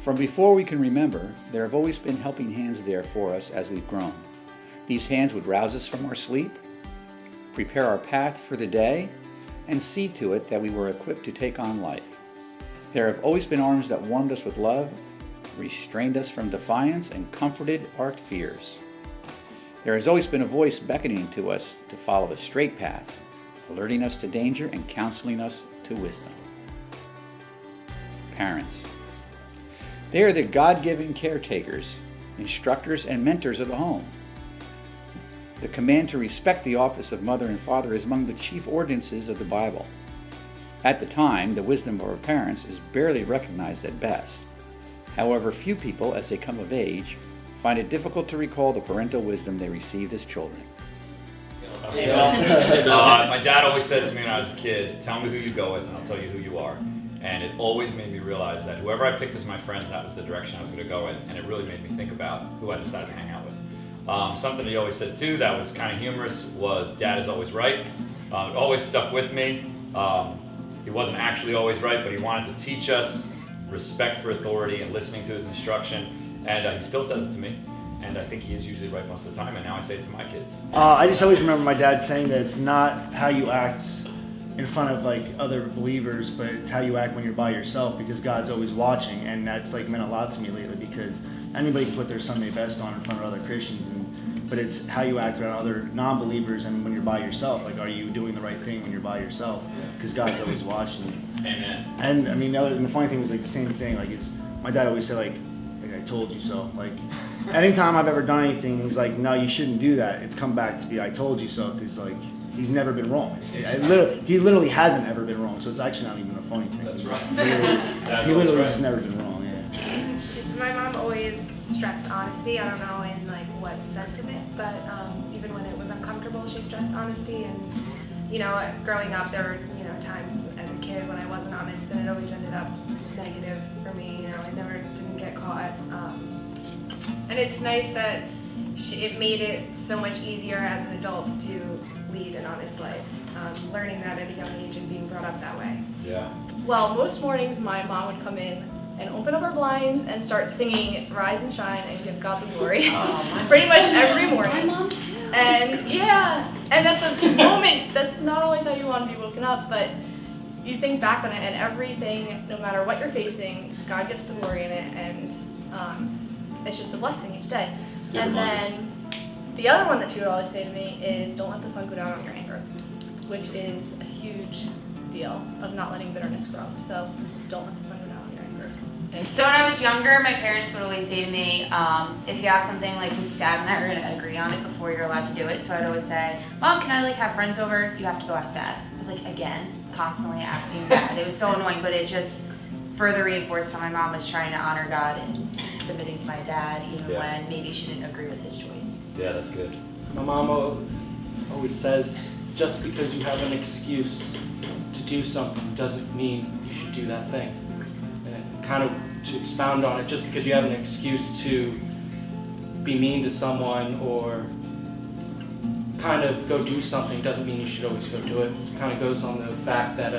From before we can remember, there have always been helping hands there for us as we've grown. These hands would rouse us from our sleep, prepare our path for the day, and see to it that we were equipped to take on life. There have always been arms that warmed us with love, restrained us from defiance, and comforted our fears. There has always been a voice beckoning to us to follow the straight path, alerting us to danger and counseling us to wisdom. Parents. They are the God-given caretakers, instructors, and mentors of the home. The command to respect the office of mother and father is among the chief ordinances of the Bible. At the time, the wisdom of our parents is barely recognized at best. However, few people, as they come of age, find it difficult to recall the parental wisdom they received as children. My dad always said to me when I was a kid, tell me who you go with and I'll tell you who you are. And it always made me realize that whoever I picked as my friends, that was the direction I was going to go in. And it really made me think about who I decided to hang out with. Something he always said too that was kind of humorous was, Dad is always right. It always stuck with me. He wasn't actually always right, but he wanted to teach us respect for authority and listening to his instruction. And he still says it to me. And I think he is usually right most of the time. And now I say it to my kids. I just always remember my dad saying that it's not how you act in front of like other believers, but it's how you act when you're by yourself, because God's always watching. And that's like meant a lot to me lately, because anybody can put their Sunday best on in front of other Christians, but it's how you act around other non-believers and when you're by yourself. Like, are you doing the right thing when you're by yourself? Because God's always watching you. Amen. And I mean, the funny thing was like the same thing. Like, my dad always said like I told you so. Like, anytime I've ever done anything, he's like, no, you shouldn't do that. It's come back to be I told you so, because like he's never been wrong. He literally hasn't ever been wrong. So it's actually not even a funny thing. That's right. He literally has never been wrong. Yeah. My mom always stressed honesty. I don't know in like what sense of it, but even when it was uncomfortable, she stressed honesty. And growing up, there were times as a kid when I wasn't honest, and it always ended up negative for me. I never didn't get caught. And it's nice that it made it so much easier as an adult to lead an honest life. Learning that at a young age and being brought up that way. Yeah. Well, most mornings my mom would come in and open up her blinds and start singing Rise and Shine and Give God the Glory. Pretty much every morning. My mom too. And yeah, and at the moment, that's not always how you want to be woken up, but you think back on it and everything, no matter what you're facing, God gets the glory in it, and it's just a blessing each day. And then the other one that she would always say to me is, don't let the sun go down on your anger, which is a huge deal of not letting bitterness grow. So don't let the sun go down on your anger. So when I was younger, my parents would always say to me, if you have something, like Dad and I are going to agree on it before you're allowed to do it. So I'd always say, Mom, can I have friends over? You have to go ask Dad. I was like, again, constantly asking Dad. It was so annoying, but it just further reinforced how my mom was trying to honor God and submitting to my dad, even when maybe she didn't agree with his choice. Yeah, that's good. My mom always says, just because you have an excuse to do something doesn't mean you should do that thing. And kind of to expound on it, just because you have an excuse to be mean to someone or kind of go do something doesn't mean you should always go do it. It kind of goes on the fact that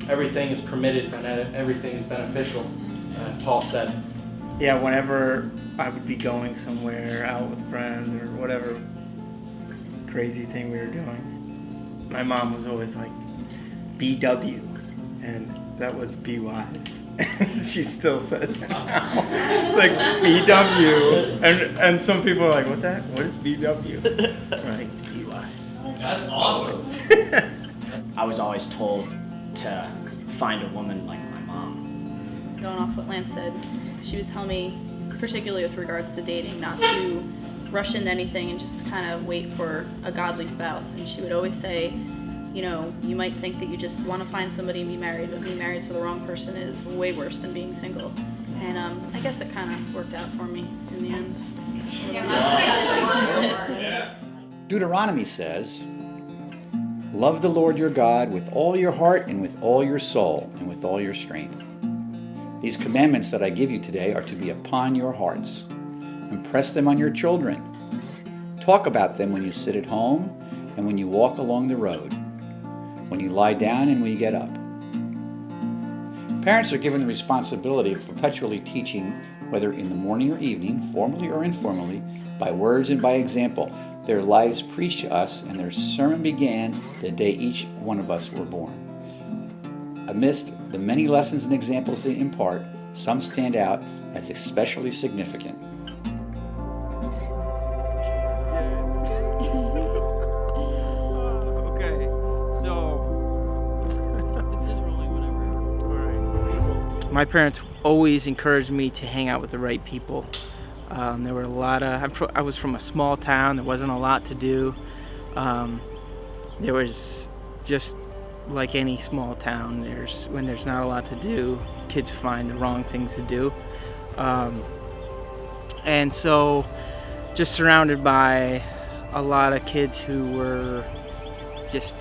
everything is permitted and everything is beneficial, Paul said. Yeah, whenever I would be going somewhere out with friends or whatever crazy thing we were doing, my mom was always like, BW, and that was be wise. She still says it now. It's like BW, and some people are like, what is BW? Right, it's be wise. That's awesome. I was always told to find a woman like my mom. Going off what Lance said, she would tell me, particularly with regards to dating, not to rush into anything and just kind of wait for a godly spouse. And she would always say, you might think that you just want to find somebody and be married, but being married to the wrong person is way worse than being single. And I guess it kind of worked out for me in the end. Deuteronomy says, love the Lord your God with all your heart and with all your soul and with all your strength. These commandments that I give you today are to be upon your hearts. Impress them on your children. Talk about them when you sit at home and when you walk along the road, when you lie down and when you get up. Parents are given the responsibility of perpetually teaching, whether in the morning or evening, formally or informally, by words and by example. Their lives preached to us, and their sermon began the day each one of us were born. Amidst the many lessons and examples they impart, some stand out as especially significant. Okay, so my parents always encouraged me to hang out with the right people. There were a lot of. I was from a small town. There wasn't a lot to do. There was just like any small town. When there's not a lot to do, kids find the wrong things to do. And so, just surrounded by a lot of kids who were just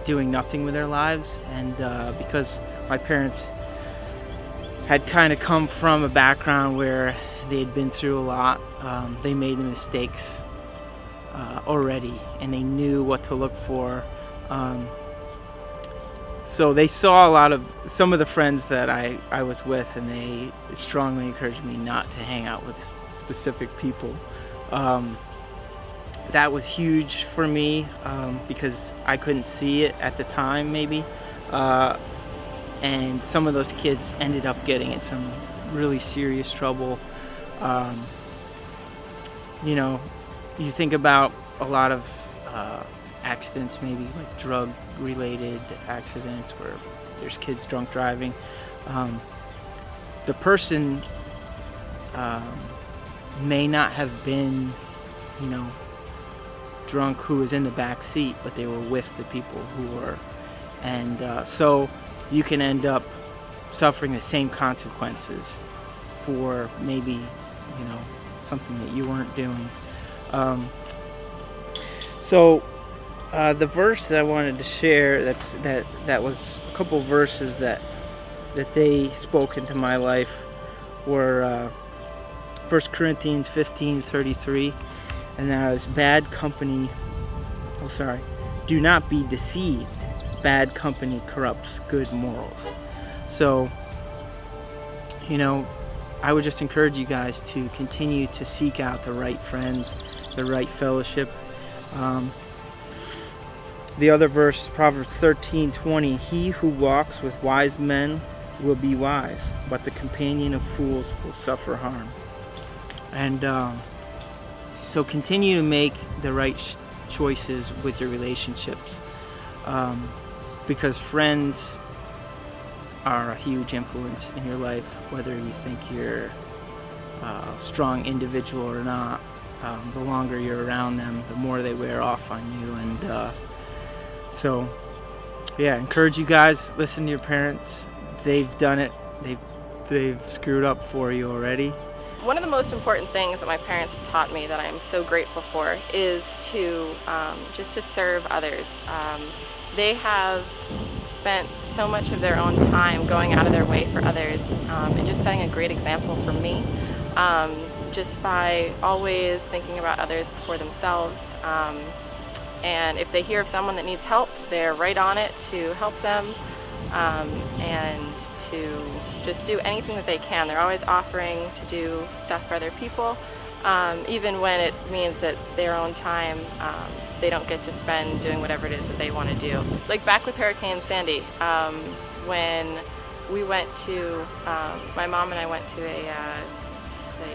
doing nothing with their lives, and because my parents had kind of come from a background where they had been through a lot, they made the mistakes already, and they knew what to look for. So they saw some of the friends that I was with, and they strongly encouraged me not to hang out with specific people. That was huge for me because I couldn't see it at the time, maybe. And some of those kids ended up getting in some really serious trouble. You think about a lot of accidents, maybe like drug-related accidents where there's kids drunk driving. The person may not have been, drunk who was in the back seat, but they were with the people who were. And so you can end up suffering the same consequences for maybe, something that you weren't doing. The verse that I wanted to share, that was a couple verses that they spoke into my life, were 1 Corinthians 15:33, and that was do not be deceived, bad company corrupts good morals. So, I would just encourage you guys to continue to seek out the right friends, the right fellowship. The other verse is Proverbs 13:20. He who walks with wise men will be wise, but the companion of fools will suffer harm. And so continue to make the right choices with your relationships, because friends are a huge influence in your life, whether you think you're a strong individual or not. The longer you're around them, the more they wear off on you. And so, encourage you guys, listen to your parents. They've done it. They've screwed up for you already. One of the most important things that my parents have taught me that I'm so grateful for is to just to serve others. They have spent so much of their own time going out of their way for others, and just setting a great example for me, just by always thinking about others before themselves. And if they hear of someone that needs help, they're right on it to help them, and to just do anything that they can. They're always offering to do stuff for other people, even when it means that their own time they don't get to spend doing whatever it is that they want to do. Like back with Hurricane Sandy, when we went to, my mom and I went to a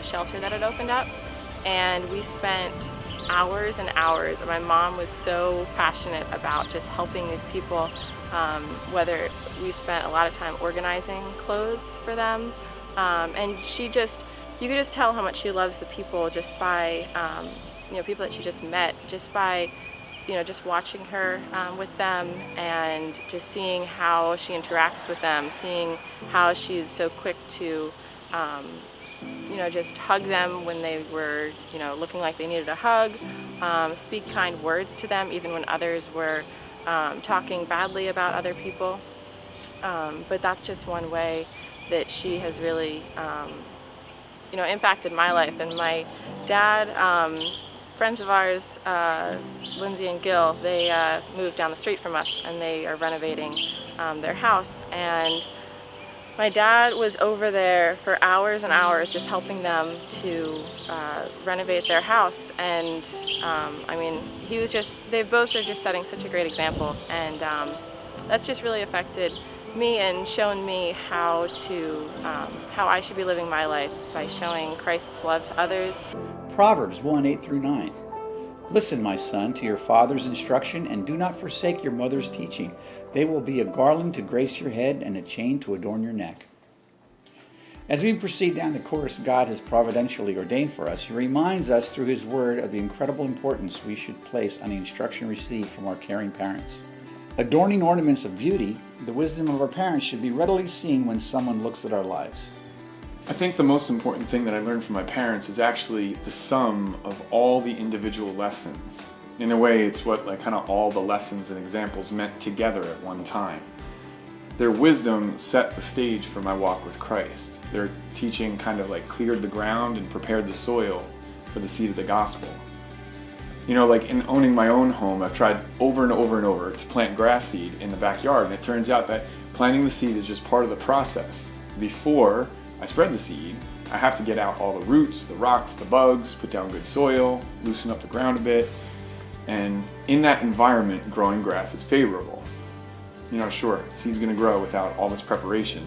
shelter that had opened up, and we spent hours and hours, and my mom was so passionate about just helping these people, whether we spent a lot of time organizing clothes for them, and you could just tell how much she loves the people just by, people that she just met, just by, just watching her with them, and just seeing how she interacts with them, seeing how she's so quick to, just hug them when they were, looking like they needed a hug, speak kind words to them, even when others were talking badly about other people. But that's just one way that she has really, impacted my life. And my dad, friends of ours, Lindsay and Gil, they moved down the street from us, and they are renovating their house. And My dad was over there for hours and hours just helping them to renovate their house, and I mean, they both are just setting such a great example, and that's just really affected me and shown me how I should be living my life by showing Christ's love to others. Proverbs 1:8 through 9. Listen, my son, to your father's instruction, and do not forsake your mother's teaching. They will be a garland to grace your head and a chain to adorn your neck. As we proceed down the course God has providentially ordained for us, He reminds us through His Word of the incredible importance we should place on the instruction received from our caring parents. Adorning ornaments of beauty, the wisdom of our parents should be readily seen when someone looks at our lives. I think the most important thing that I learned from my parents is actually the sum of all the individual lessons. In a way, it's what kind of all the lessons and examples meant together at one time. Their wisdom set the stage for my walk with Christ. Their teaching kind of cleared the ground and prepared the soil for the seed of the gospel. You know, in owning my own home, I've tried over and over and over to plant grass seed in the backyard, and it turns out that planting the seed is just part of the process. Before I spread the seed, I have to get out all the roots, the rocks, the bugs, put down good soil, loosen up the ground a bit, and in that environment, growing grass is favorable. You know, sure, seed's gonna grow without all this preparation,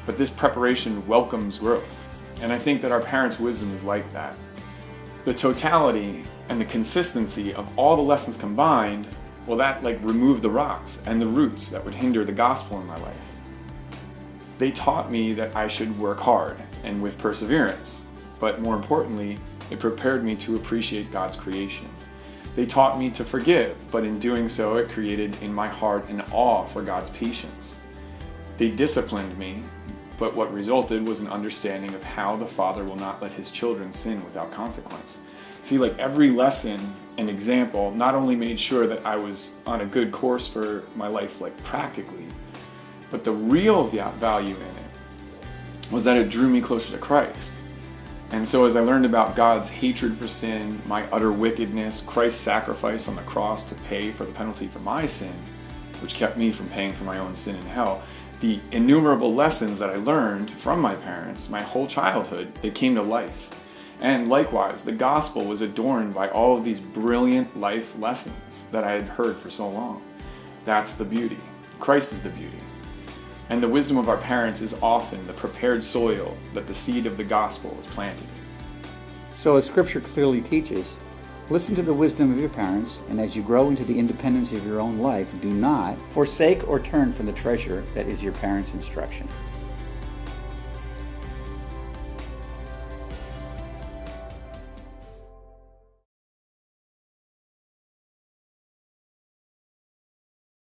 but this preparation welcomes growth. And I think that our parents' wisdom is like that. The totality and the consistency of all the lessons combined, well, that removed the rocks and the roots that would hinder the gospel in my life. They taught me that I should work hard and with perseverance, but more importantly, it prepared me to appreciate God's creation. They taught me to forgive, but in doing so, it created in my heart an awe for God's patience. They disciplined me, but what resulted was an understanding of how the Father will not let His children sin without consequence. See, every lesson and example not only made sure that I was on a good course for my life, practically, but the real value in it was that it drew me closer to Christ. And so as I learned about God's hatred for sin, my utter wickedness, Christ's sacrifice on the cross to pay for the penalty for my sin, which kept me from paying for my own sin in hell, the innumerable lessons that I learned from my parents, my whole childhood, they came to life. And likewise, the gospel was adorned by all of these brilliant life lessons that I had heard for so long. That's the beauty. Christ is the beauty. And the wisdom of our parents is often the prepared soil that the seed of the gospel is planted in. So as Scripture clearly teaches, listen to the wisdom of your parents, and as you grow into the independence of your own life, do not forsake or turn from the treasure that is your parents' instruction.